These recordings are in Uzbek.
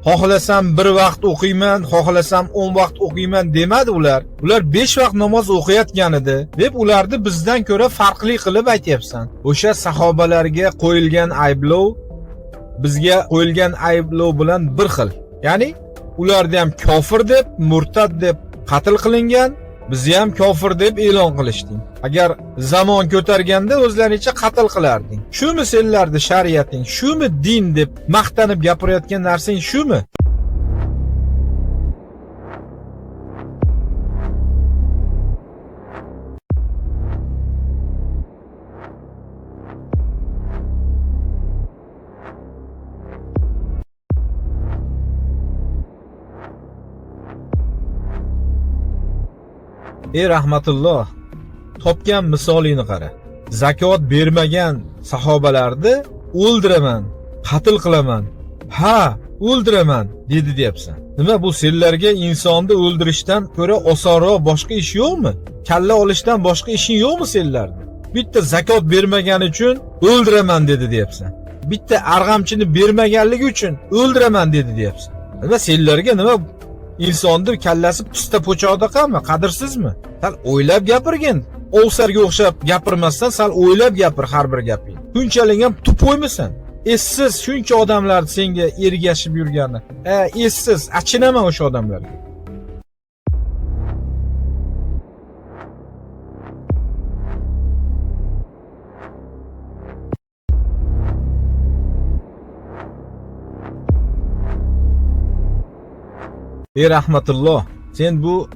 xohlasam bir vaqt o'qiyman, xohlasam 10 vaqt o'qiyman demadi ular. Ular 5 vaqt namoz o'qiyotgan edi deb ularni bizdan ko'ra farqli qilib aytyapsan. O'sha sahobalarga qo'yilgan ayblov bizga qo'yilgan ayblov bilan bir xil. Ya'ni ularni ham kofir deb, murtad deb qatl qilingan, bizni ham kofir deb e'lon qilishding. Agar zamon ko'targanda o'zlaringcha qatl qilarding. Shumi senlarning shariating, shumi din deb maqtanib gapirayotgan narsang shumi? Rahmatulloh, topgan misolini qara. Zakot bermagan sahobalarni o'ldiraman, qatl qilaman. Ha, o'ldiraman dedi deyapsan. Nima bu senlarga insonni o'ldirishdan ko'ra osonroq boshqa ish yo'qmi? Kalla olishdan boshqa ishing yo'qmi senlarda? Bitta zakot bermagani uchun o'ldiraman dedi deyapsan. Bitta arg'amchini bermaganligi uchun o'ldiraman dedi deyapsan. Nima senlarga nima insonni kallasi pista po'choqdaqami? Qadrsizmi? Sal o'ylab gapirgin. Ovsarga o'xshab gapirmasdan sal o'ylab gapir har bir gaping. Shunchalik ham tupoymisan? Essiz shuncha odamlar senga ergashib yurgani. Essiz, achinaman o'sha odamlarga. Rahmatulloh, sen bu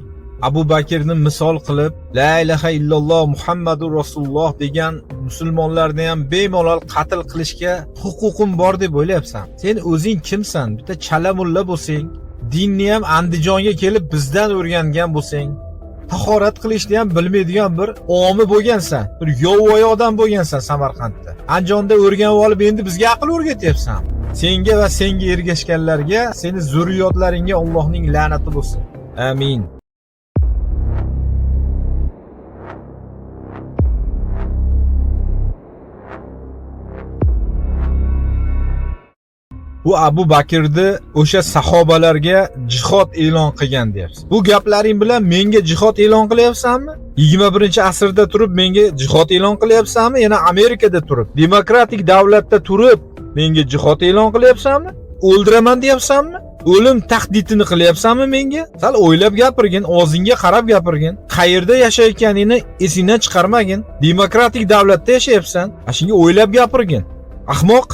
Abu Bakrni misol qilib, la ilaha illalloh Muhammadur Rasululloh degan musulmonlarni ham bemalol qatl qilishga huquqim bor deb o'ylayapsan. Sen o'zing kimsan? Bitta chala mulla bo'lsang, dinni ham Andijonga kelib bizdan o'rgangan bo'lsang, tahorat qilishni ham bilmaydigan bir omi bo'lgansan, bir yovvoyi odam bo'lgansan Samarqandda. Andijonda o'rganib olib endi bizga aql o'rgatyapsan. Senga va senga ergashganlarga, seni zurriyotlaringga Allohning la'nati bo'lsin. Amin. Bu Abu Bakrni o'sha sahobalarga jihod e'lon qilgan deyapsiz. Bu gaplaring bilan menga jihod e'lon qilyapsanmi? 21-asrda turib menga jihod e'lon qilyapsanmi? Yana Amerikada turib, demokratik davlatda turib menga jihod e'lon qilyapsanmi? O'ldiraman deyapsanmi? O'lim tahdidini qilyapsanmi menga? Sal o'ylab gapirgin, o'zingga qarab gapirgin. Qayerda yashayotganingni esingdan chiqarmagin. Demokratik davlatda yashayapsan. Shunga o'ylab gapirgin. Ahmoq.